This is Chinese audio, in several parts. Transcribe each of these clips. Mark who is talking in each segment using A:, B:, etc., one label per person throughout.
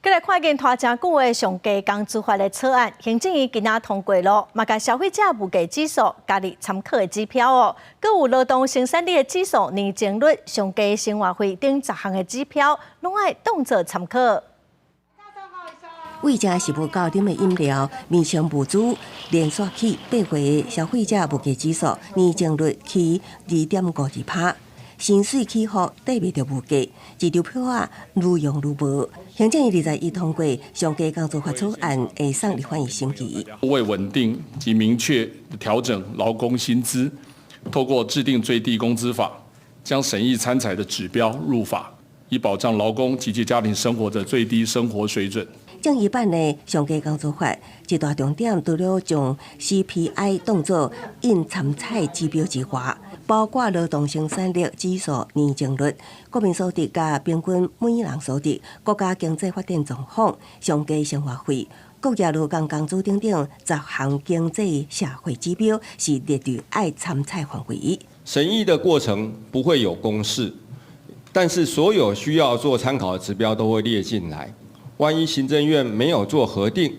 A: 再来看见拖真久的上架工资法的草案，行政院今仔通过咯，嘛甲消费者物价指数加入参考的指标哦，搁有劳动生产力的指数、年增率、上架生活费等10项的指标，拢爱当作参考。
B: 为食食物高点的饮料、面上物资，连续起8月消费者物价指数年增率起2.52%。薪水起伏对袂着物价，一张票啊愈用愈无。行政院21通过上架工资法草案，会送立法院审议。
C: 为稳定及明确调整劳工薪资，透过制定最低工资法，将审议参采的指标入法，以保障劳工及其家庭生活的最低生活水准。
B: 正一版的上架工资法一大重点，除了将 CPI 当作应参采指标之外，包括劳动生产力指数、年增率、国民所得甲平均每人所得、国家经济发展状况、上架生活费、各业劳工工资等10项经济社会指标是列入爱参采范围。
D: 审议的过程不会有公式，但是所有需要做参考的指标都会列进来。万一行政院没有做核定，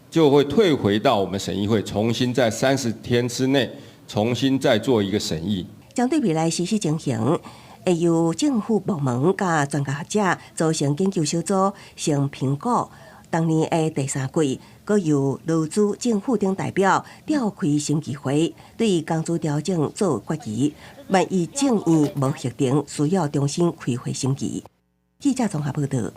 D: 就会退回到我们审议会，重新在30天之内重新再做一个审议。
B: 针对未来实施情形，会由政府部门甲专家学者组成研究小组，先评估。当年的第3季，阁由劳资、政府等代表召开审议会，对工资调整做决议。万一政院无核定，需要重新开会审议。记者综合报道。